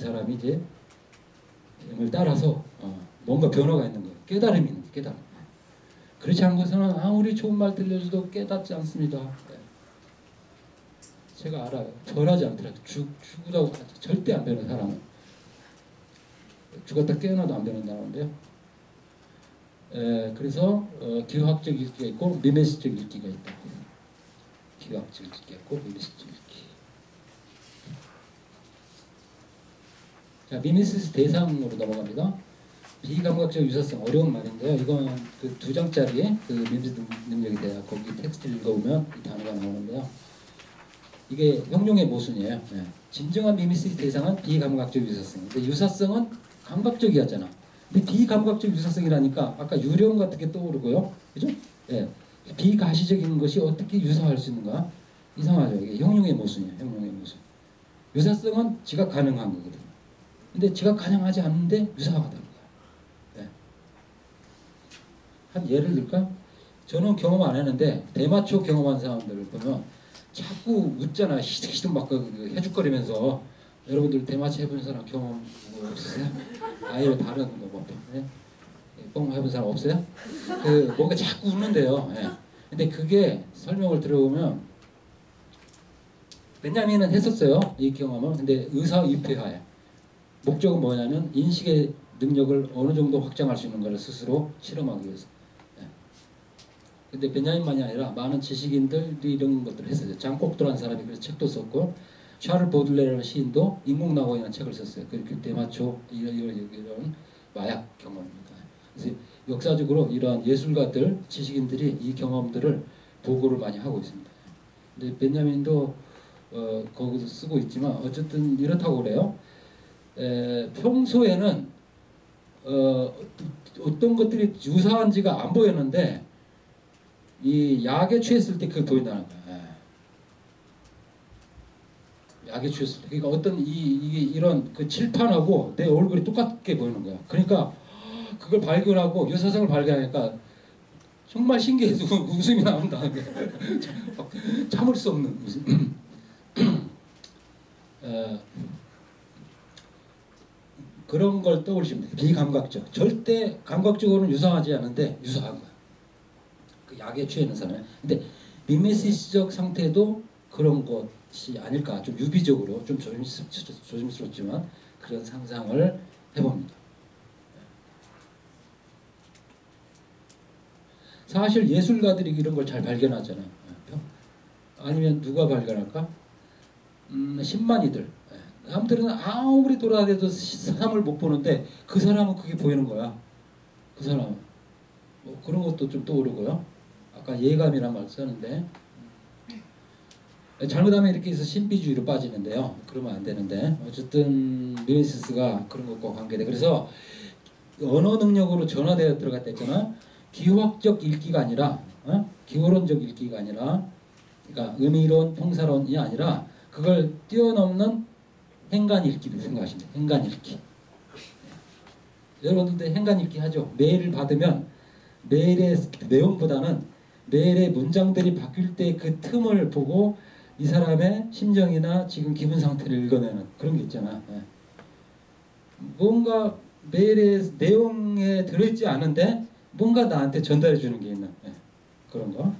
사람이 이제 영을 따라서 뭔가 변화가 있는 거예요. 깨달음이 있는 거예요. 깨달음. 그렇지 않은 것은 아무리 좋은 말 들려줘도 깨닫지 않습니다. 제가 알아요. 절하지 않더라도 죽으라고 절대 안 되는 사람은 죽었다 깨어나도 안 되는다는데요. 그래서 기하학적 읽기가 있고 미메시적 읽기가 있다. 기하학적 읽기가 있고 미메시적 읽기. 자, 미메시스 대상으로 넘어갑니다. 비감각적 유사성, 어려운 말인데요. 이건 그 2장짜리 그 미메시스 능력에 대한 거기 텍스트를 읽어보면 이 단어가 나오는데요. 이게 형용의 모순이에요. 진정한 미메시스 대상은 비감각적 유사성. 근데 유사성은 감각적이었잖아. 근데 비감각적 유사성이라니까 아까 유령 같은 게 떠오르고요. 그죠? 비가시적인 것이 어떻게 유사할 수 있는가? 이상하죠. 이게 형용의 모순이에요. 형용의 모순. 유사성은 지각 가능한 거거든요. 근데 지각 가능하지 않는데 유사하다는 거야. 한 예를 들까? 저는 경험 안 했는데 대마초 경험한 사람들을 보면 자꾸 웃잖아. 히득히득 막 해죽거리면서. 여러분들 대마초 해본 사람 경험 없으세요? 아예 다른 거 뭐, 뻥 해본 사람 없어요? 뭔가 자꾸 웃는데요. 근데 그게 설명을 들어보면 베냐민은 했었어요. 이 경험을. 근데 의사입회하에 목적은 뭐냐면 인식의 능력을 어느 정도 확장할 수 있는 것을 스스로 실험하기 위해서. 근데 베냐민만이 아니라 많은 지식인들이 이런 것들을 했어요. 장콕도라는 사람이 그래서 책도 썼고 샤를 보들레라는 시인도 인공낙원이라는 책을 썼어요. 그렇게 대마초 이런 마약 경험입니다. 그래서 역사적으로 이러한 예술가들, 지식인들이 이 경험들을 보고를 많이 하고 있습니다. 근데 베냐민도 거기서 쓰고 있지만 어쨌든 이렇다고 그래요. 평소에는 어떤 것들이 유사한지가 안 보였는데 이 약에 취했을 때 그게 보인다는 거야. 약에 취했을 때. 그러니까 어떤 이런 그 칠판하고 내 얼굴이 똑같게 보이는 거야. 그러니까 그걸 발견하고 유사성을 발견하니까 정말 신기해서 웃음이 나온다. 참을 수 없는 웃음. 그런 걸 떠올리시면 돼요. 비감각적. 절대 감각적으로는 유사하지 않은데 유사한 거야. 그 약에 취해 있는 사람은. 근데 미메시스적 상태도 그런 것이 아닐까. 좀 유비적으로, 좀 조심스럽지만 그런 상상을 해봅니다. 사실 예술가들이 이런 걸 잘 발견하잖아요. 아니면 누가 발견할까? 신만이들. 남들은 아무리 돌아다녀도 사람을 못 보는데 그 사람은 그게 보이는 거야. 그 사람은. 뭐 그런 것도 좀 떠오르고요. 아까 예감이란 말 썼는데 잘못하면 이렇게 해서 신비주의로 빠지는데요. 그러면 안 되는데 어쨌든 미메시스가 그런 것과 관계돼. 그래서 언어 능력으로 전화되어 들어갔다 했잖아. 기호학적 읽기가 아니라 기호론적 읽기가 아니라 그러니까 의미론, 통사론이 아니라 그걸 뛰어넘는 행간 읽기를 생각하시면 돼요. 행간 읽기. 여러분들 행간 읽기 하죠. 메일을 받으면 메일의 내용보다는 메일의 문장들이 바뀔 때 그 틈을 보고 이 사람의 심정이나 지금 기분 상태를 읽어내는 그런 게 있잖아. 뭔가 메일의 내용에 들어있지 않은데 뭔가 나한테 전달해 주는 게 있는 그런 거.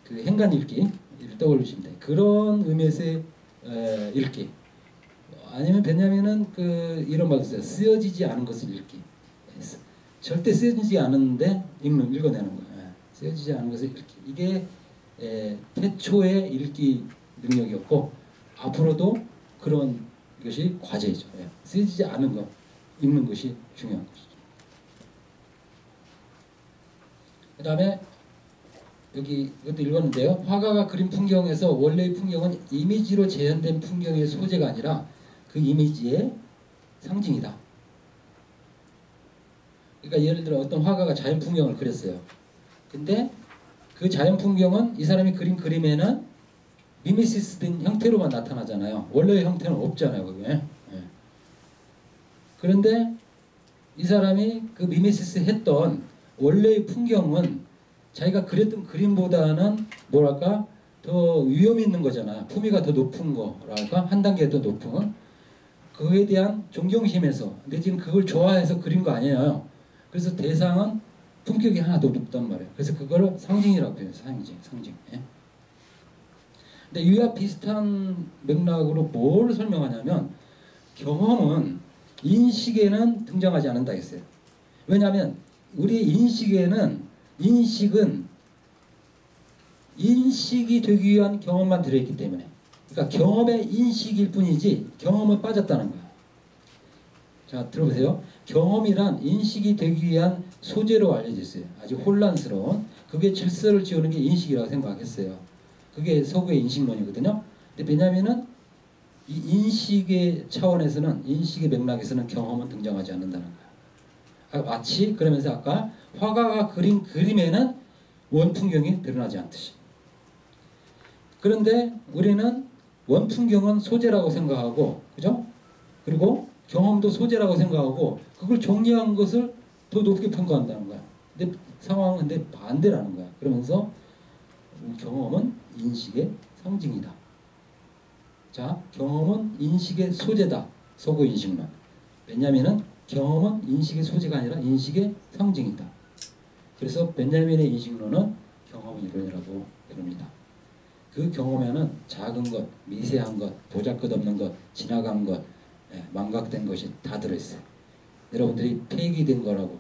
그 행간 읽기를 떠올리시면 돼요. 그런 의미에서의 읽기. 아니면 베냐민은 이런 말도 있어요. 쓰여지지 않은 것을 읽기. 절대 쓰여지지 않은데 읽어내는 거예요. 쓰여지지 않은 것을 읽기. 이게 태초의 읽기 능력이었고 앞으로도 그런 것이 과제이죠. 쓰여지지 않은 것, 읽는 것이 중요한 것이죠. 그 다음에 여기 이것도 읽었는데요. 화가가 그린 풍경에서 원래의 풍경은 이미지로 재현된 풍경의 소재가 아니라 그 이미지의 상징이다. 그러니까 예를 들어 어떤 화가가 자연 풍경을 그렸어요. 근데 그 자연 풍경은 이 사람이 그린 그림에는 미메시스된 형태로만 나타나잖아요. 원래의 형태는 없잖아요. 그게. 그런데 이 사람이 그 미메시스 했던 원래의 풍경은 자기가 그렸던 그림보다는 더 위험 있는 거잖아. 품위가 더 높은 거랄까? 한 단계 더 높은. 그거에 대한 존경심에서 근데 지금 그걸 좋아해서 그린 거 아니에요. 그래서 대상은 품격이 하나도 없단 말이에요. 그래서 그거를 상징이라고 해요. 상징. 예? 근데 이와 비슷한 맥락으로 뭘 설명하냐면 경험은 인식에는 등장하지 않는다 했어요. 왜냐하면 우리 인식은 인식이 되기 위한 경험만 들어있기 때문에 그러니까 경험의 인식일 뿐이지 경험은 빠졌다는 거야. 자 들어보세요. 경험이란 인식이 되기 위한 소재로 알려져 있어요. 아주 혼란스러운 그게 질서를 지우는 게 인식이라고 생각했어요. 그게 서구의 인식론이거든요. 근데 베냐민은 이 인식의 차원에서는 인식의 맥락에서는 경험은 등장하지 않는다는 거야. 마치 그러면서 아까 화가가 그린 그림에는 원풍경이 드러나지 않듯이. 그런데 우리는 원풍경은 소재라고 생각하고 그죠? 그리고 경험도 소재라고 생각하고 그걸 정리한 것을 더 높게 평가한다는 거야. 근데 상황은 근데 반대라는 거야. 그러면서 경험은 인식의 상징이다. 자, 경험은 인식의 소재다. 서구 인식론. 베냐민은 경험은 인식의 소재가 아니라 인식의 상징이다. 그래서 베냐민의 인식론은 경험 이론이라고 부릅니다. 그 경험에는 작은 것, 미세한 것, 보잘것없는 것, 지나간 것, 망각된 것이 다 들어있어요. 여러분들이 폐기된 거라고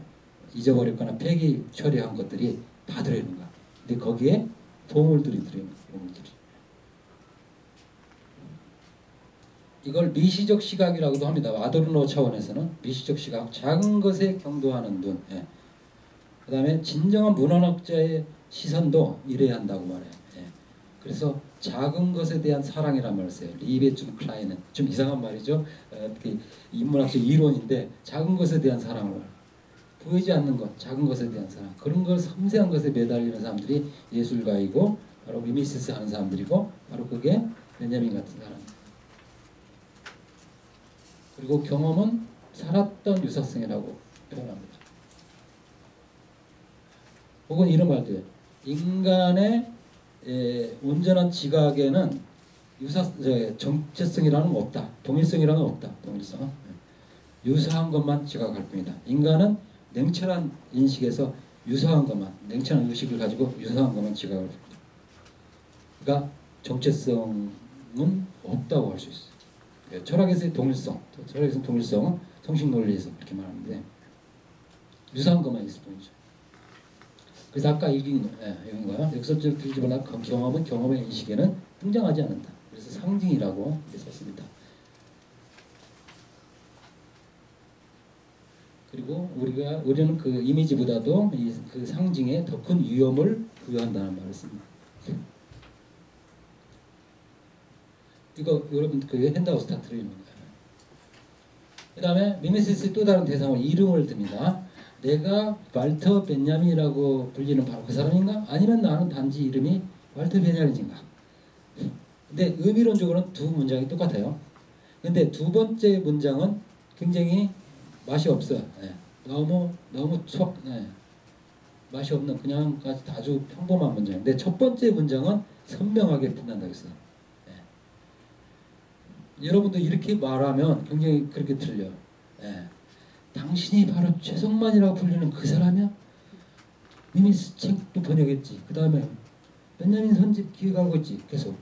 잊어버렸거나 폐기 처리한 것들이 다 들어있는 거야. 근데 거기에 보물들이 들어있는 거야. 보물들이. 이걸 미시적 시각이라고도 합니다. 아도르노 차원에서는 미시적 시각, 작은 것에 경도하는 눈. 그 다음에 진정한 문헌학자의 시선도 이래야 한다고 말해요. 그래서 작은 것에 대한 사랑이란 말을 써요. 리베 좀 클라이는 좀 이상한 말이죠. 인문학적 이론인데 작은 것에 대한 사랑을 보이지 않는 것, 작은 것에 대한 사랑 그런 걸 섬세한 것에 매달리는 사람들이 예술가이고 바로 미미시스 하는 사람들이고 바로 그게 베냐민 같은 사람. 그리고 경험은 살았던 유사성이라고 표현합니다. 혹은 이런 말도 해요. 인간의 온전한 지각에는 정체성이라는 건 없다. 동일성이라는 건 없다. 동일성은 유사한 것만 지각할 뿐이다. 인간은 냉철한 인식에서 유사한 것만, 냉철한 의식을 가지고 유사한 것만 지각할 뿐이다. 그러니까 정체성은 없다고 할 수 있어요. 철학에서의 동일성, 철학에서는 동일성은 성식 논리에서 그렇게 말하는데 유사한 것만 있을 뿐이죠. 그래서 아까 읽은 거야. 여기서 뒤집어나 경험은 경험의 인식에는 등장하지 않는다. 그래서 상징이라고 썼습니다. 그리고 우리는 그 이미지보다도 그 상징에 더 큰 위험을 부여한다는 말을 씁니다. 이거 여러분 그 핸드아웃스타트로 읽는 거예요. 그 다음에 미메시스의 또 다른 대상으로 이름을 듭니다. 내가 walter 베냐민이라고 불리는 바로 그 사람인가? 아니면 나는 단지 이름이 walter 베냐민인가? 근데 의미론적으로는 두 문장이 똑같아요. 근데 두 번째 문장은 굉장히 맛이 없어요. 너무 맛이 없는 그냥 아주 평범한 문장인데 첫 번째 문장은 선명하게 빛난다고 했어요. 여러분도 이렇게 말하면 굉장히 그렇게 들려요. 당신이 바로 최성만이라고 불리는 그 사람이야? 이미 책도 번역했지. 그 다음에 베냐민 선집 기획하고 있지. 계속.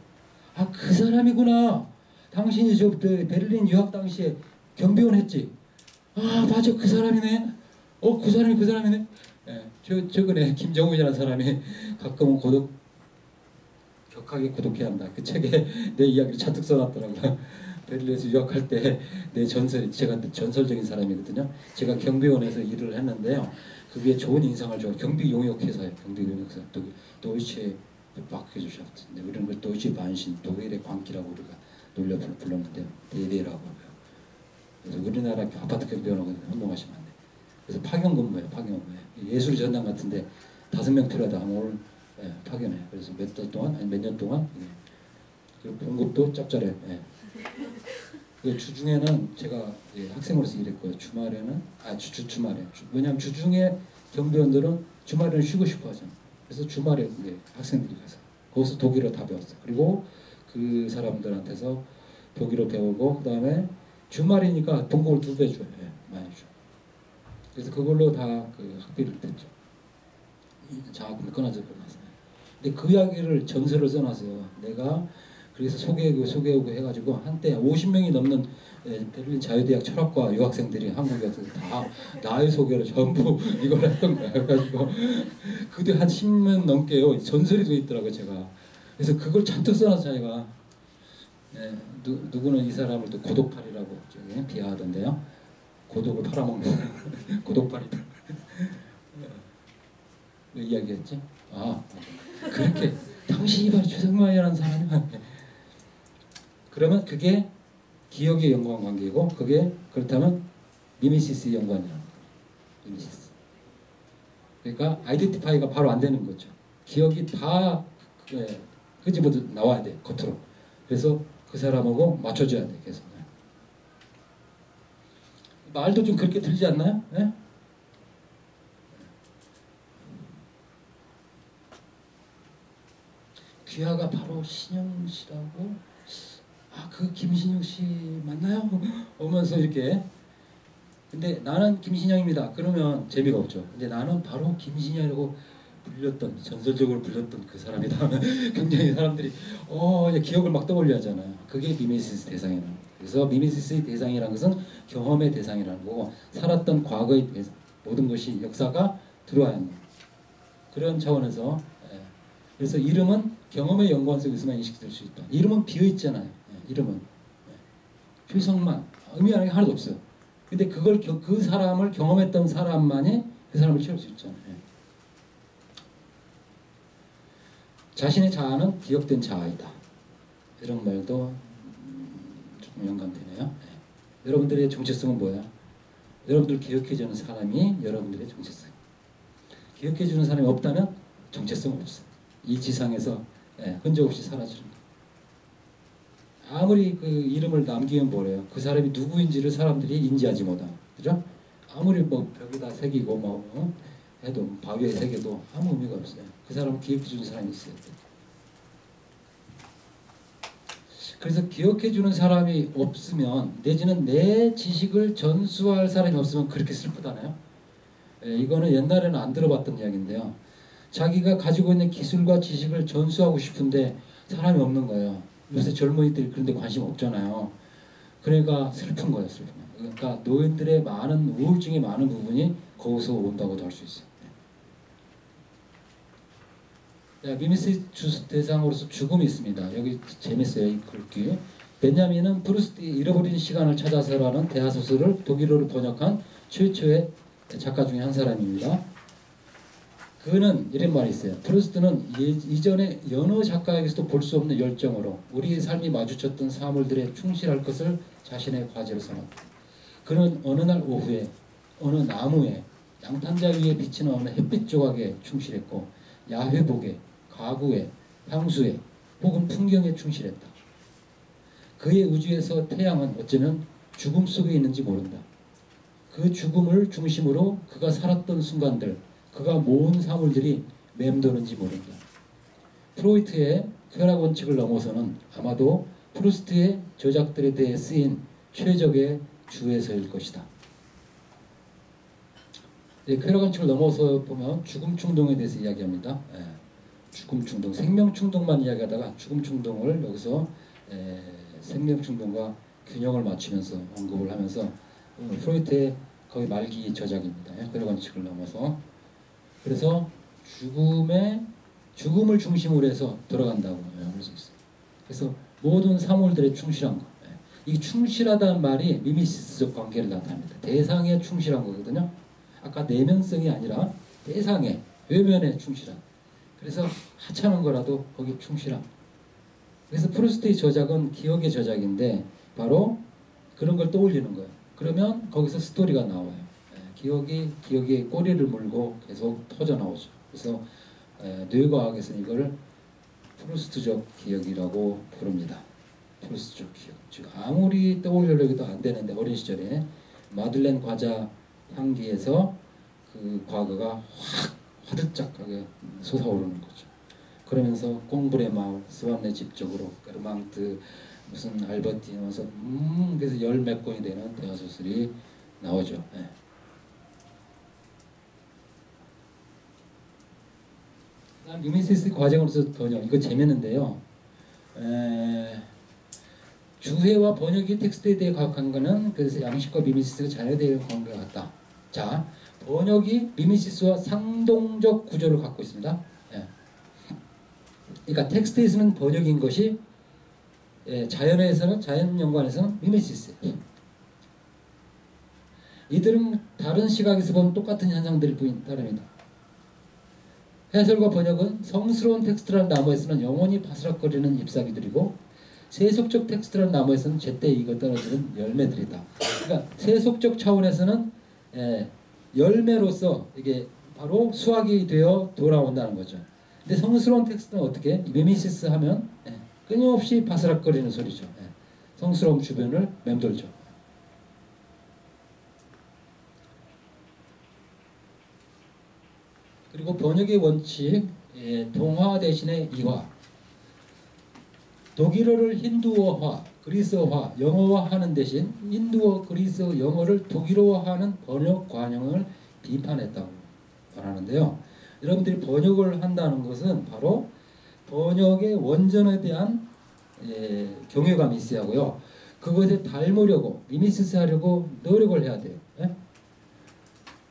아, 그 사람이구나. 당신이 저 베를린 유학 당시에 경비원 했지. 아, 맞아. 그 사람이네. 그 사람이네. 최근에 김정훈이라는 사람이 가끔은 격하게 고독해야 한다. 그 책에 내 이야기를 잔뜩 써놨더라고요. 베를린에서 유학할 때 내 제가 전설적인 사람이거든요. 제가 경비원에서 일을 했는데요. 그게 좋은 인상을 줘. 경비용역회사예요. 경비용역회사. 도이체 바크게슈샤프트. 우리는 그 도이체 반신, 독일의 광기라고 우리가 놀려 불렀는데 대대라고 하고요. 그래서 우리나라 아파트 경비원하고 혼동하시면 안 돼. 그래서 파견 근무예요. 파견 근무예요. 예술 전당 같은데 5명 필요하다 하면 오늘 파견해. 그래서 몇 달 동안 아니 몇 년 동안 그리고 봉급도 짭짤해. 그 주중에는 제가 학생으로서 일했고요. 주말에는 주말에 왜냐하면 주중에 경비원들은 주말에는 쉬고 싶어 하잖아요. 그래서 주말에 학생들이 가서 거기서 독일어 다 배웠어요. 그리고 그 사람들한테서 독일어 배우고 그 다음에 주말이니까 봉급을 2배 줘요. 예, 많이 줘. 그래서 그걸로 다 그 학비를 댔죠. 장학금이 끊어져 버려서. 근데 그 이야기를 전설을 써놨어요. 내가 그래서 소개하고 해가지고 한때 50명이 넘는 베를린 자유대학 철학과 유학생들이 한국에 와서 다 나의 소개를 전부 이걸 했던 거야. 그래가지고 그때 한 10년 넘게요. 전설이 돼 있더라고요, 제가. 그래서 그걸 잔뜩 써놔서 자기가 누구는 이 사람을 또 고독팔이라고 비하하던데요. 고독을 팔아먹는 고독팔이다. 왜 이야기했지? 그렇게 당신이 바로 최성만이라는 사람이야. 그러면 그게 기억의 연관관계고 그게 그렇다면 미메시스의 연관이라는 거예요. 미메시스. 그러니까 아이덴티파이가 바로 안 되는 거죠. 기억이 다 끄집어져 나와야 돼, 겉으로. 그래서 그 사람하고 맞춰줘야 돼, 계속. 말도 좀 그렇게 들리지 않나요? 네? 귀하가 바로 신영 씨라고? 그 김신영 씨 맞나요? 오면서 이렇게. 근데 나는 김신영입니다. 그러면 재미가 없죠. 근데 나는 바로 김신영이라고 불렸던, 전설적으로 불렸던 그 사람이다 하면 굉장히 사람들이 기억을 막 떠올려 하잖아요. 그게 미메시스 대상이라는 거예요. 그래서 미메시스의 대상이라는 것은 경험의 대상이라는 거고, 살았던 과거의 대상, 모든 것이 역사가 들어와야 하는 그런 차원에서. 그래서 이름은 경험의 연관 속에서만 인식될 수 있다. 이름은 비어있잖아요. 이름은 최성만 의미하는 게 하나도 없어요. 근데 그걸 그 사람을 경험했던 사람만이 그 사람을 채울 수 있잖아요. 자신의 자아는 기억된 자아이다. 이런 말도 조금 연관되네요. 여러분들의 정체성은 뭐야? 여러분들 기억해주는 사람이 여러분들의 정체성. 기억해주는 사람이 없다면 정체성은 없어. 이 지상에서 흔적 없이 사라지는 거예요. 아무리 그 이름을 남기면 뭐래요? 그 사람이 누구인지를 사람들이 인지하지 못하고, 그죠? 아무리 뭐 벽에다 새기고 해도, 바위에 새겨도 아무 의미가 없어요. 그 사람을 기억해주는 사람이 있어야 돼요. 그래서 기억해주는 사람이 없으면, 내지는 내 지식을 전수할 사람이 없으면 그렇게 슬프다나요? 이거는 옛날에는 안 들어봤던 이야기인데요. 자기가 가지고 있는 기술과 지식을 전수하고 싶은데 사람이 없는 거예요. 요새 젊은이들이 그런 데 관심 없잖아요. 그러니까 슬픈 거예요, 슬픈 거. 그러니까 노인들의 많은, 우울증의 많은 부분이 거기서 온다고도 할 수 있어요. 미메시스 대상으로서 죽음이 있습니다. 여기 재밌어요, 이 글귀. 베냐민은 프루스트의 잃어버린 시간을 찾아서라는 대하소설을 독일어로 번역한 최초의 작가 중에 한 사람입니다. 그는 이런 말이 있어요. 프루스트는 이전에 여느 작가에게서도 볼 수 없는 열정으로 우리의 삶이 마주쳤던 사물들에 충실할 것을 자신의 과제로 삼았다. 그는 어느 날 오후에 어느 나무에 양탄자 위에 비치는 어느 햇빛 조각에 충실했고, 야회복에, 가구에, 향수에 혹은 풍경에 충실했다. 그의 우주에서 태양은 어쩌면 죽음 속에 있는지 모른다. 그 죽음을 중심으로 그가 살았던 순간들, 그가 모은 사물들이 맴도는지 모른다. 프로이트의 쾌락 원칙을 넘어서는 아마도 프루스트의 저작들에 대해 쓰인 최적의 주에서일 것이다. 쾌락 원칙을 넘어서 보면 죽음 충동에 대해서 이야기합니다. 죽음 충동, 생명 충동만 이야기하다가 죽음 충동을 여기서 생명 충동과 균형을 맞추면서 언급을 하면서, 프로이트의 거의 말기 저작입니다. 쾌락 원칙을 넘어서. 그래서 죽음을 중심으로 해서 들어간다고 할 수 있어요. 그래서 모든 사물들에 충실한 거. 이 충실하다는 말이 미메시스적 관계를 나타냅니다. 대상에 충실한 거거든요. 아까 내면성이 아니라 대상에, 외면에 충실한. 그래서 하찮은 거라도 거기에 충실한. 그래서 프루스트의 저작은 기억의 저작인데 바로 그런 걸 떠올리는 거예요. 그러면 거기서 스토리가 나와요. 기억이 꼬리를 물고 계속 터져 나오죠. 그래서 뇌과학에서는 이걸 프루스트적 기억이라고 부릅니다. 프루스트적 기억. 즉 아무리 떠올리려고 해도 안 되는데, 어린 시절에 마들렌 과자 향기에서 그 과거가 확 화들짝하게 솟아오르는 거죠. 그러면서 꽁브레 마을, 스완네 집 쪽으로 까르망트 무슨 알버티 나와서 그래서 열 몇 권이 되는 대화 소설이 나오죠. 예. 미미시스 과정으로서 번역 이거 재밌는데요. 주해와 번역이 텍스트에 대해 과학한 것은 그래서 양식과 미미시스가 자연에 관계가 같다. 자, 번역이 미미시스와 상동적 구조를 갖고 있습니다. 예. 그러니까 텍스트에서는 번역인 것이 자연에서는 자연 연관에서는 미미시스. 이들은 다른 시각에서 보면 똑같은 현상들을 따릅니다. 해설과 번역은 성스러운 텍스트라는 나무에서는 영원히 바스락거리는 잎사귀들이고 세속적 텍스트라는 나무에서는 제때 익어 떨어지는 열매들이다. 그러니까 세속적 차원에서는 열매로서 이게 바로 수확이 되어 돌아온다는 거죠. 근데 성스러운 텍스트는 어떻게? 미미시스 하면 끊임없이 바스락거리는 소리죠. 성스러움 주변을 맴돌죠. 그리고 번역의 원칙, 동화 대신에 이화. 독일어를 힌두어화, 그리스어화, 영어화하는 대신 힌두어, 그리스어, 영어를 독일어화하는 번역 관용을 비판했다고 말하는데요. 여러분들이 번역을 한다는 것은 바로 번역의 원전에 대한 경외감이 있어야 하고요. 그것에 닮으려고, 미미시스 하려고 노력을 해야 돼요.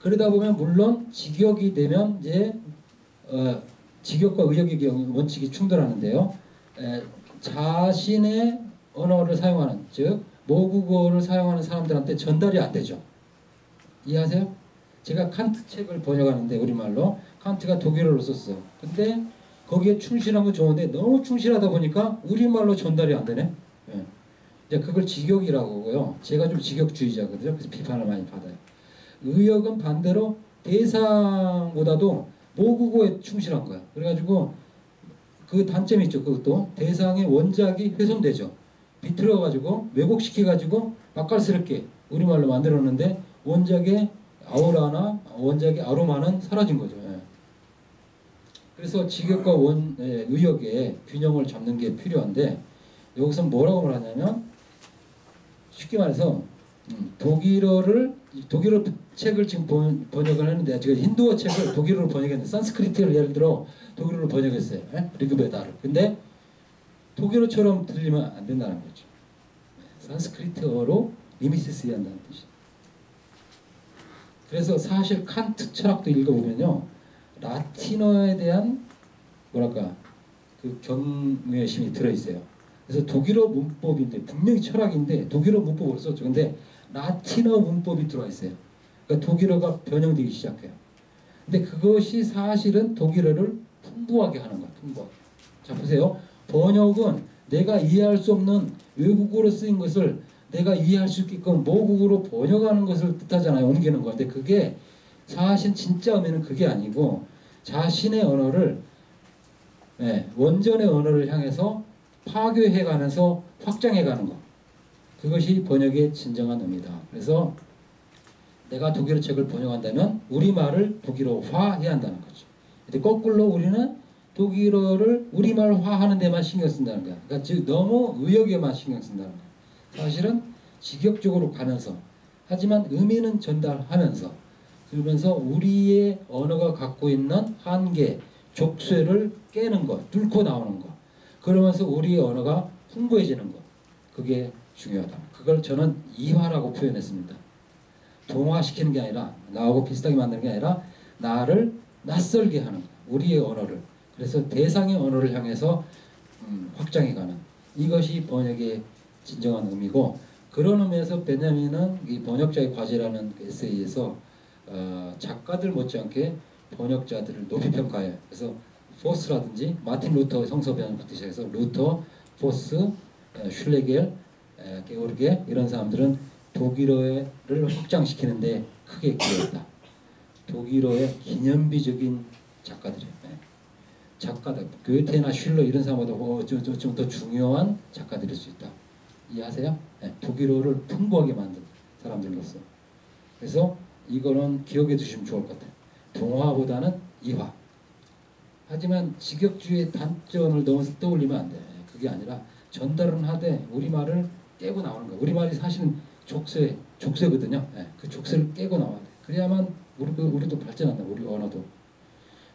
그러다 보면 물론 직역이 되면 이제 직역과 의역의 원칙이 충돌하는데요. 자신의 언어를 사용하는, 즉 모국어를 사용하는 사람들한테 전달이 안 되죠. 이해하세요? 제가 칸트 책을 번역하는데 우리말로 칸트가 독일어로 썼어. 근데 거기에 충실한 건 좋은데 너무 충실하다 보니까 우리말로 전달이 안 되네. 이제 그걸 직역이라고 하고요. 제가 좀 직역주의자거든요. 그래서 비판을 많이 받아요. 의역은 반대로 대상보다도 모국어에 충실한 거야. 그래가지고 그 단점이 있죠. 그것도 대상의 원작이 훼손되죠. 비틀어가지고 왜곡시켜가지고 맛깔스럽게 우리말로 만들었는데 원작의 아우라나 원작의 아로마는 사라진 거죠. 그래서 직역과 의역의 균형을 잡는 게 필요한데 여기서 뭐라고 말하냐면 쉽게 말해서 독일어 책을 지금 번역을 했는데 지금 힌두어 책을 독일어로 번역했는데 산스크리트를 예를 들어 독일어로 번역했어요. 리그베다를. 근데 독일어처럼 들리면 안 된다는 거죠. 산스크리트어로 미미시스 한다는 뜻이. 그래서 사실 칸트 철학도 읽어보면요. 라틴어에 대한 뭐랄까 그 경외심이 들어있어요. 그래서 독일어 문법인데 분명히 철학인데 독일어 문법을 썼죠. 근데 라틴어 문법이 들어와 있어요. 그러니까 독일어가 변형되기 시작해요. 근데 그것이 사실은 독일어를 풍부하게 하는 거야. 풍부하게. 자 보세요. 번역은 내가 이해할 수 없는 외국어로 쓰인 것을 내가 이해할 수 있게끔 모국어로 번역하는 것을 뜻하잖아요. 옮기는 건데 그게 사실 진짜 의미는 그게 아니고 자신의 언어를 원전의 언어를 향해서 파괴해가면서 확장해가는 것. 그것이 번역의 진정한 의미다. 그래서 내가 독일어 책을 번역한다면 우리말을 독일어화해야 한다는 거죠. 근데 거꾸로 우리는 독일어를 우리말화하는 데만 신경 쓴다는 거야. 그러니까 즉 너무 의역에만 신경 쓴다는 거야. 사실은 직역적으로 가면서 하지만 의미는 전달하면서 그러면서 우리의 언어가 갖고 있는 한계, 족쇄를 깨는 것, 뚫고 나오는 것. 그러면서 우리의 언어가 풍부해지는 것. 그게 중요하다. 그걸 저는 이화라고 표현했습니다. 동화시키는 게 아니라 나하고 비슷하게 만드는 게 아니라 나를 낯설게 하는 것. 우리의 언어를. 그래서 대상의 언어를 향해서 확장해가는 이것이 번역의 진정한 의미고 그런 의미에서 베냐민은 이 번역자의 과제라는 에세이에서 작가들 못지않게 번역자들을 높이 평가해요. 그래서 포스라든지 마틴 루터 성서변부터 시작해서 루터, 포스, 슐레겔, 게오르게 이런 사람들은 독일어를 확장시키는데 크게 기여했다. 독일어의 기념비적인 작가들이에요. 작가들, 괴테나 슐러 이런 사람보다 좀 더 중요한 작가들일 수 있다. 이해하세요? 독일어를 풍부하게 만든 사람들로서. 그래서 이거는 기억해 두시면 좋을 것 같아요. 동화보다는 이화. 하지만 직역주의 단점을 너무 떠올리면 안 돼. 그게 아니라 전달은 하되 우리말을 깨고 나오는 거예요. 우리말이 사실은 족쇄거든요. 예, 그 족쇄를 깨고 나와야 돼. 그래야만 우리도 발전한다. 우리 언어도.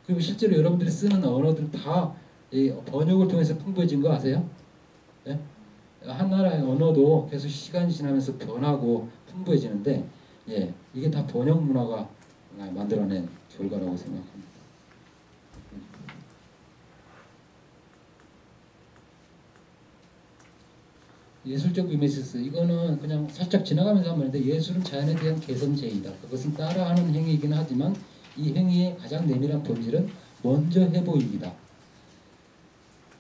그리고 실제로 여러분들이 쓰는 언어들 다 이 번역을 통해서 풍부해진 거 아세요? 예? 한 나라의 언어도 계속 시간이 지나면서 변하고 풍부해지는데, 예, 이게 다 번역 문화가 만들어낸 결과라고 생각합니다. 예술적 미메시스, 이거는 그냥 살짝 지나가면서 한 말인데, 예술은 자연에 대한 개선제의다. 그것은 따라하는 행위이긴 하지만 이 행위의 가장 내밀한 본질은 먼저 해보입니다.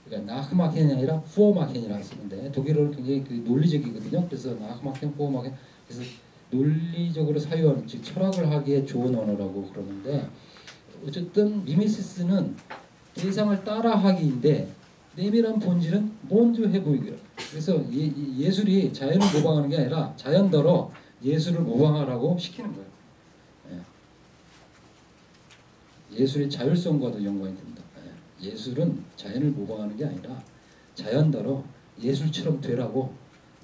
그러니까 나흐마켄이 아니라 후어마켄이라고 쓰는데, 독일어는 굉장히 그 논리적이거든요. 그래서 나흐마켄, 후어마켄, 그래서 논리적으로 사유하는, 즉 철학을 하기에 좋은 언어라고 그러는데, 어쨌든 미메시스는 대상을 따라하기인데 내밀한 본질은 먼저 해보이기라. 그래서 예술이 자연을 모방하는 게 아니라 자연대로 예술을 모방하라고 시키는 거예요. 예. 예술의 자율성과도 연관이 됩니다. 예. 예술은 자연을 모방하는 게 아니라 자연대로 예술처럼 되라고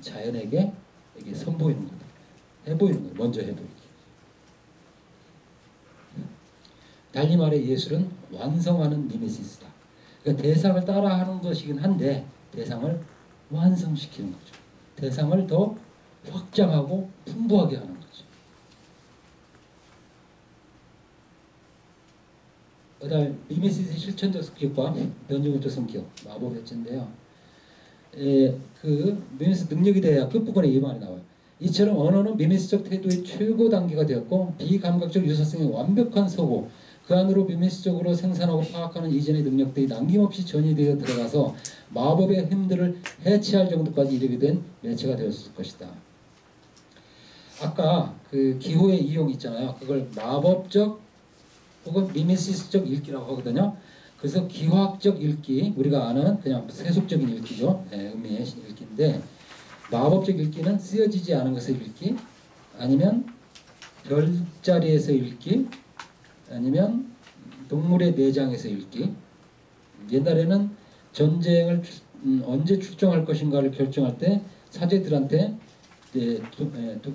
자연에게 이게 선보이는 거다. 해보이는 거예요. 먼저 해보이기. 달리 말해 예술은 완성하는 미메시스다. 그러니까 대상을 따라하는 것이긴 한데 대상을 완성시키는 거죠. 대상을 더 확장하고 풍부하게 하는 거죠. 그다음 미메시스의 실천적 성격과 변증적 성격, 마법 해체인데요. 그 미메시스 능력에 대해 끝부분에 이 말이 나와요. 이처럼 언어는 미메시스적 태도의 최고 단계가 되었고 비감각적 유사성의 완벽한 서고, 그 안으로 미메시적으로 생산하고 파악하는 이전의 능력들이 남김없이 전이되어 들어가서 마법의 힘들을 해체할 정도까지 이르게 된 매체가 되었을 것이다. 아까 그 기호의 이용 있잖아요. 그걸 마법적 혹은 미메시스적 읽기라고 하거든요. 그래서 기화학적 읽기, 우리가 아는 그냥 세속적인 읽기죠. 네, 의미의 읽기인데, 마법적 읽기는 쓰여지지 않은 것의 읽기, 아니면 별자리에서 읽기, 아니면 동물의 내장에서 읽기. 옛날에는 전쟁을 언제 출정할 것인가를 결정할 때 사제들한테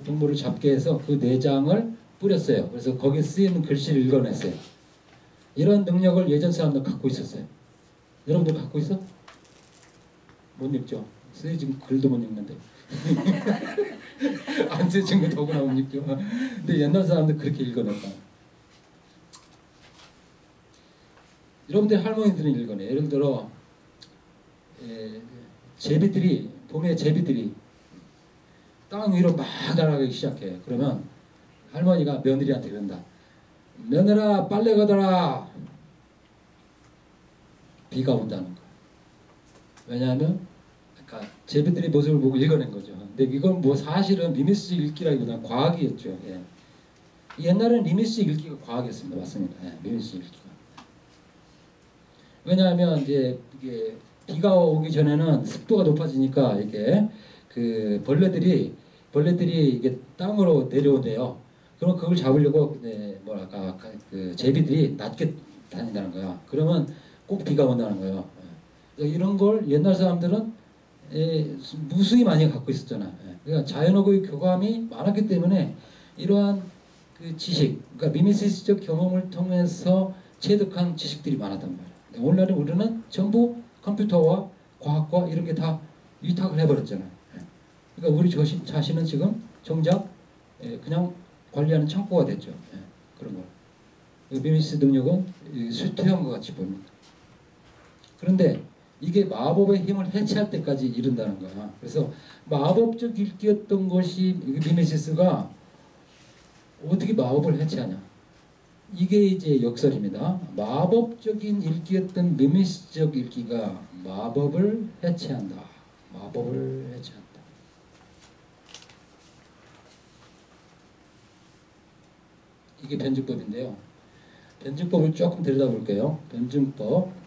동물을 잡게 해서 그 내장을 뿌렸어요. 그래서 거기에 쓰이는 글씨를 읽어냈어요. 이런 능력을 예전 사람들 갖고 있었어요. 여러분들 갖고 있어? 못 읽죠? 쓰여진 글도 못 읽는데. 안 쓰여진 거 더구나 못 읽죠. 근데 옛날 사람들 그렇게 읽어냈다. 여러분들 할머니들은 읽어내. 예를 들어 제비들이, 봄에 제비들이 땅 위로 막 날아가기 시작해. 그러면 할머니가 며느리한테 그런다. 며느라 빨래 걷어라. 비가 온다는 거야. 왜냐하면 그러니까 제비들의 모습을 보고 읽어낸 거죠. 근데 이건 뭐 사실은 미메시스 읽기라기보다는 과학이었죠. 예. 옛날에는 미메시스 읽기가 과학이었습니다. 맞습니다. 예, 미메시스 읽기가. 왜냐하면 이제 이게 비가 오기 전에는 습도가 높아지니까 이게 그 벌레들이 이게 땅으로 내려온대요. 그럼 그걸 잡으려고 뭐랄까 그 제비들이 낮게 다닌다는 거야. 그러면 꼭 비가 온다는 거예요. 이런 걸 옛날 사람들은 무수히 많이 갖고 있었잖아. 그러니까 자연하고의 교감이 많았기 때문에 이러한 그 지식, 그러니까 미메시스적 경험을 통해서 체득한 지식들이 많았단 말이야. 오늘날에 우리는 전부 컴퓨터와 과학과 이런 게 다 위탁을 해버렸잖아요. 그러니까 우리 자신은 지금 정작 그냥 관리하는 창고가 됐죠. 그런 거. 미메시스 능력은 쇠퇴한 것 같이 보입니다. 그런데 이게 마법의 힘을 해체할 때까지 이른다는 거야. 그래서 마법적 읽기였던 것이 미메시스가 어떻게 마법을 해체하냐. 이게 이제 역설입니다. 마법적인 읽기였던 미메시스적 읽기가 마법을 해체한다. 마법을 해체한다. 이게 변증법인데요. 변증법을 조금 들여다볼게요. 변증법.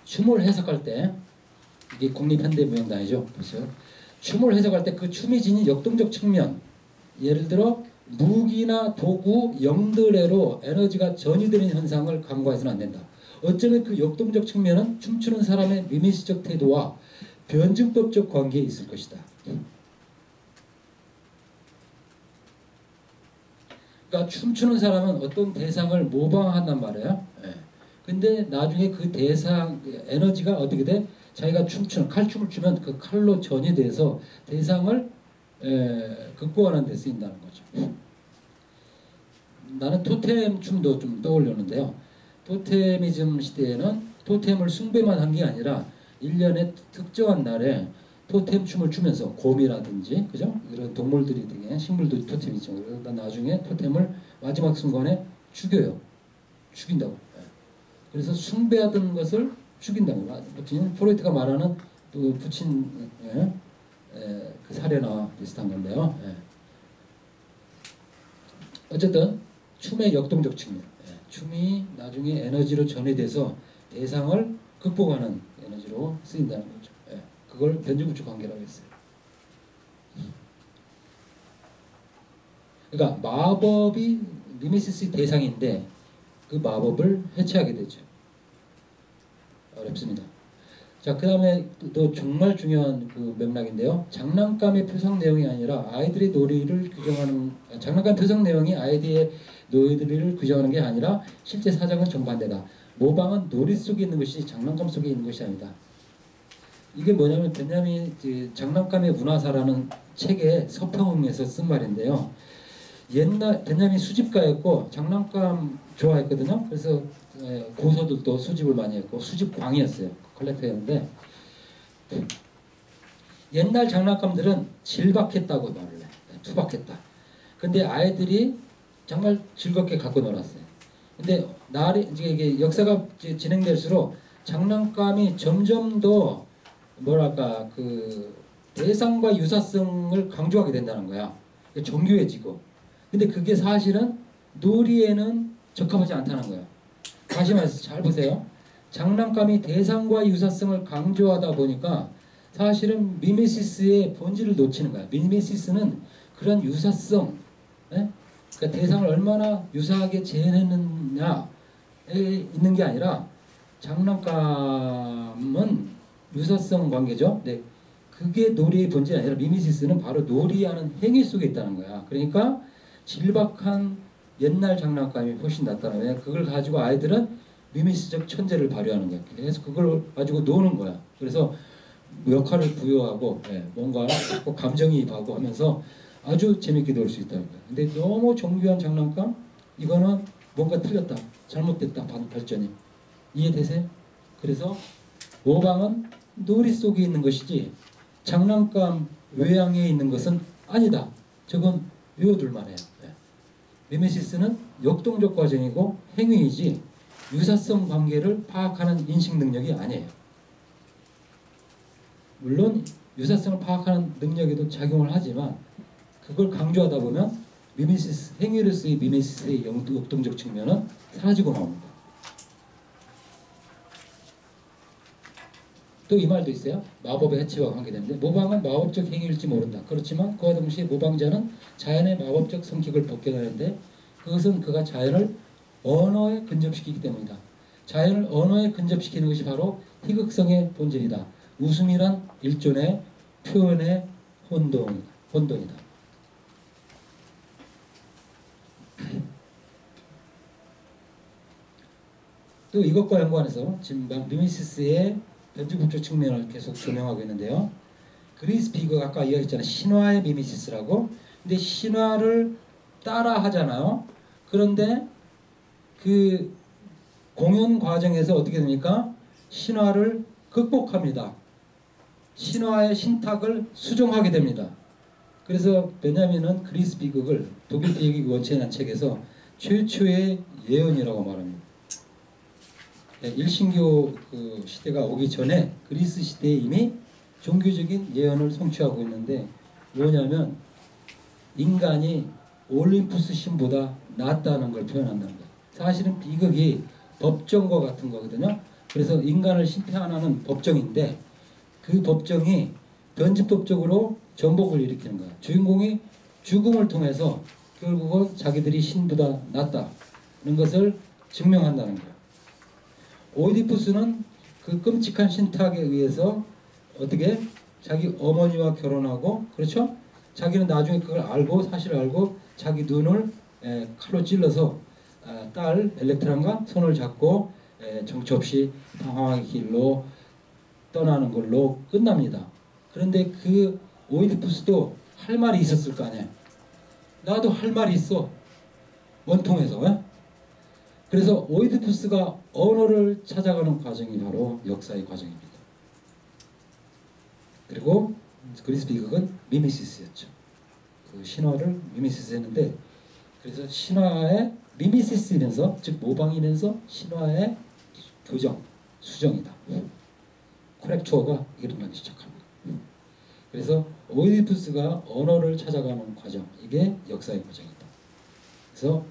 춤을 해석할 때, 이게 국립현대무용단이죠. 보세요. 춤을 해석할 때 그 춤이 지닌 역동적 측면, 예를 들어 무기나 도구, 영들애로 에너지가 전이되는 현상을 간과해서는 안 된다. 어쩌면 그 역동적 측면은 춤추는 사람의 미미스적 태도와 변증법적 관계에 있을 것이다. 그러니까 춤추는 사람은 어떤 대상을 모방한단 말이에요. 예. 근데 나중에 그 대상 에너지가 어떻게 돼? 자기가 춤추는 칼춤을 추면 그 칼로 전이돼서 대상을 극복하는 데 쓰인다는 거죠. 나는 토템 춤도 좀 떠올렸는데요. 토테미즘 시대에는 토템을 숭배만 한 게 아니라 1년에 특정한 날에 토템 춤을 추면서 곰이라든지 그죠? 이런 동물들이 등에 식물도 토템이죠. 그러다 나중에 토템을 마지막 순간에 죽인다고. 그래서 숭배하던 것을 죽인다고. 프로이트가 말하는 그 부친 그 사례나 비슷한 건데요. 어쨌든 춤의 역동적 측면. 춤이 나중에 에너지로 전이돼서 대상을 극복하는 에너지로 쓰인다는 거죠. 그걸 변주구축 관계라고 했어요. 그러니까 마법이 미메시스의 대상인데 그 마법을 해체하게 되죠. 어렵습니다. 자, 그 다음에 또 정말 중요한 그 맥락인데요. 장난감의 표상 내용이 아니라 아이들의 놀이를 규정하는, 장난감 표상 내용이 아이들의 놀이를 규정하는 게 아니라 실제 사정은 정반대다. 모방은 놀이 속에 있는 것이 장난감 속에 있는 것이 아니다. 이게 뭐냐면 베냐민 장난감의 문화사라는 책에 서평에서 쓴 말인데요. 옛날 베냐민 수집가였고 장난감 좋아했거든요. 그래서 고서들도 수집을 많이 했고 수집광이었어요. 컬렉터였는데 옛날 장난감들은 질박했다고 말을 해. 투박했다. 근데 아이들이 정말 즐겁게 갖고 놀았어요. 근데 이제 이게 역사가 진행될수록 장난감이 점점 더 뭐랄까 그 대상과 유사성을 강조하게 된다는 거야. 정교해지고. 근데 그게 사실은 놀이에는 적합하지 않다는 거야. 다시 말해서 잘 보세요. 장난감이 대상과 유사성을 강조하다 보니까 사실은 미메시스의 본질을 놓치는 거야. 미메시스는 그런 유사성, 그러니까 대상을 얼마나 유사하게 재현했느냐에 있는 게 아니라 장난감은 유사성 관계죠. 네, 그게 놀이의 본질이 아니라 미메시스는 바로 놀이하는 행위 속에 있다는 거야. 그러니까 질박한 옛날 장난감이 훨씬 낫다는 거야. 그걸 가지고 아이들은 미메시스적 천재를 발휘하는 거야. 그래서 그걸 가지고 노는 거야. 그래서 역할을 부여하고 뭔가 자꾸 감정이입하고 하면서 아주 재밌게 놀 수 있다는 거야. 근데 너무 정교한 장난감? 이거는 뭔가 틀렸다. 잘못됐다. 발전이. 이해되세요? 그래서 모방은 놀이 속에 있는 것이지 장난감 외양에 있는 것은 아니다. 저건 외워둘 만해요. 미메시스는 역동적 과정이고 행위이지 유사성 관계를 파악하는 인식 능력이 아니에요. 물론 유사성을 파악하는 능력에도 작용을 하지만 그걸 강조하다 보면 미메시스, 행위로서의 미메시스의 역동적 측면은 사라지고 나옵니다. 또 이 말도 있어요. 마법의 해체와 관계되는데 모방은 마법적 행위일지 모른다. 그렇지만 그와 동시에 모방자는 자연의 마법적 성격을 벗겨내는데 그것은 그가 자연을 언어에 근접시키기 때문이다. 자연을 언어에 근접시키는 것이 바로 희극성의 본질이다. 웃음이란 일종의 표현의 혼돈이다. 또 이것과 연관해서 지금 미메시스의 변주법적 측면을 계속 조명하고 있는데요. 그리스 비거가 아까 이야기했잖아요. 신화의 미메시스라고. 근데 신화를 따라 하잖아요. 그런데 그 공연 과정에서 어떻게 됩니까? 신화를 극복합니다. 신화의 신탁을 수정하게 됩니다. 그래서 베냐민은 그리스 비극을 독일 비극의 원체라는 책에서 최초의 예언이라고 말합니다. 일신교 그 시대가 오기 전에 그리스 시대에 이미 종교적인 예언을 성취하고 있는데 뭐냐면 인간이 올림푸스 신보다 낫다는 걸 표현한다는 거예요. 사실은 비극이 법정과 같은 거거든요. 그래서 인간을 심판하는 법정인데 그 법정이 변집법적으로 전복을 일으키는 거예요. 주인공이 죽음을 통해서 결국은 자기들이 신보다 낫다는 것을 증명한다는 거예요. 오이디푸스는 그 끔찍한 신탁에 의해서 어떻게 자기 어머니와 결혼하고, 그렇죠? 자기는 나중에 그걸 알고, 사실을 알고 자기 눈을 칼로 찔러서 딸 엘렉트라과 손을 잡고 정처 없이 방황의 길로 떠나는 걸로 끝납니다. 그런데 그 오이디푸스도 할 말이 있었을 거 아니에요. 나도 할 말이 있어. 원통해서. 그래서 오이디푸스가 언어를 찾아가는 과정이 바로 역사의 과정입니다. 그리고 그리스 비극은 미미시스였죠. 그 신화를 미미시스 했는데, 그래서 신화의 미미시스이면서, 즉 모방이면서 신화의 교정, 수정이다. 코렉투어가 일어나기 시작합니다. 그래서 오이디푸스가 언어를 찾아가는 과정, 이게 역사의 과정이다. 그래서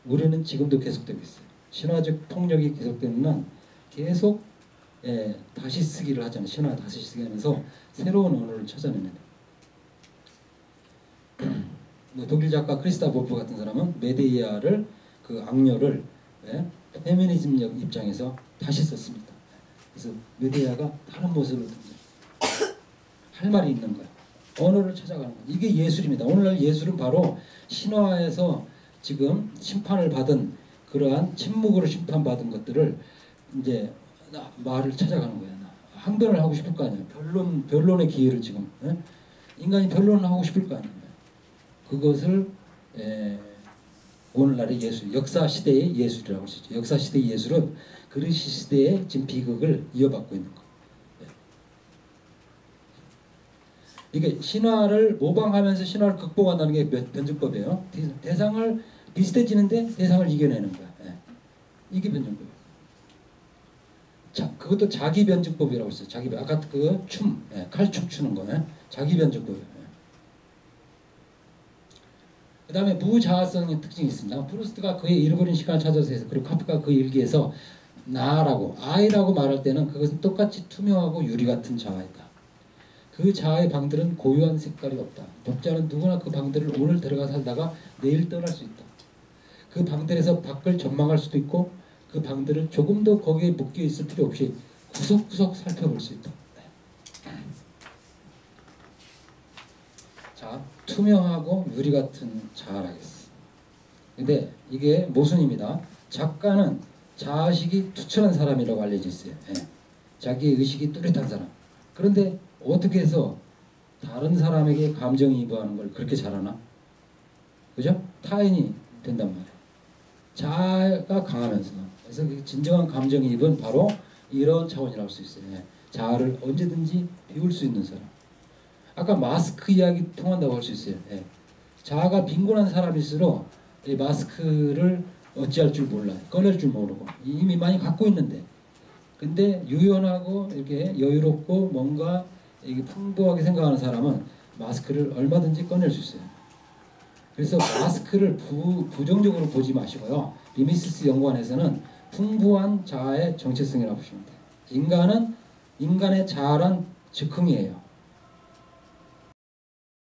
우리는 지금도 계속되고 있어요. 신화적 폭력이 계속되는 한 계속 다시 쓰기를 하잖아요. 신화 다시 쓰기 하면서 새로운 언어를 찾아냅니다. 독일 작가 크리스타 보프 같은 사람은 메데이아를, 그 악녀를 페미니즘 입장에서 다시 썼습니다. 그래서 메데이아가 다른 모습을 할 말이 있는 거야. 언어를 찾아가는 거야. 이게 예술입니다. 오늘날 예술은 바로 신화에서 지금 심판을 받은 그러한 침묵으로 심판받은 것들을 이제 말을 찾아가는 거야. 항변을 하고 싶을 거 아니야. 변론의 기회를 지금 인간이 변론을 하고 싶을 거 아니야. 그것을 오늘날의 예술, 역사 시대의 예술이라고 할 수 있죠. 역사 시대의 예술은 그리스 시대의 지금 비극을 이어받고 있는 거. 이게 신화를 모방하면서 신화를 극복한다는 게 변증법이에요. 대상을 비슷해지는데 대상을 이겨내는 거야. 이게 변증법이에요. 자, 그것도 자기 변증법이라고 했어요. 자기 아까 그 춤, 칼춤 추는 거, 자기 변증법이에요. 그 다음에 무자아성의 특징이 있습니다. 프루스트가 그의 잃어버린 시간을 찾아서 해서, 그리고 카프가 그 일기에서 나라고, 아이라고 말할 때는 그것은 똑같이 투명하고 유리 같은 자아이다. 그 자아의 방들은 고유한 색깔이 없다. 독자는 누구나 그 방들을 오늘 들어가 살다가 내일 떠날 수 있다. 그 방들에서 밖을 전망할 수도 있고, 그 방들을 조금 더 거기에 묶여 있을 필요 없이 구석구석 살펴볼 수 있다. 자, 투명하고 유리 같은 자아라겠어. 근데 이게 모순입니다. 작가는 자아식이 투철한 사람이라고 알려져 있어요. 자기의 의식이 뚜렷한 사람. 그런데 어떻게 해서 다른 사람에게 감정이입하는 걸 그렇게 잘하나? 그죠? 타인이 된단 말이에요. 자아가 강하면서. 그래서 진정한 감정이입은 바로 이런 차원이라고 할 수 있어요. 자아를 언제든지 비울 수 있는 사람. 아까 마스크 이야기 통한다고 할 수 있어요. 자아가 빈곤한 사람일수록 이 마스크를 어찌할 줄 몰라. 꺼낼 줄 모르고. 이미 많이 갖고 있는데. 근데 유연하고 이렇게 여유롭고 뭔가 이게 풍부하게 생각하는 사람은 마스크를 얼마든지 꺼낼 수 있어요. 그래서 마스크를 부정적으로 보지 마시고요. 미미시스 연구원에서는 풍부한 자아의 정체성이라고 보시면 돼요. 인간의 자아란 즉흥이에요.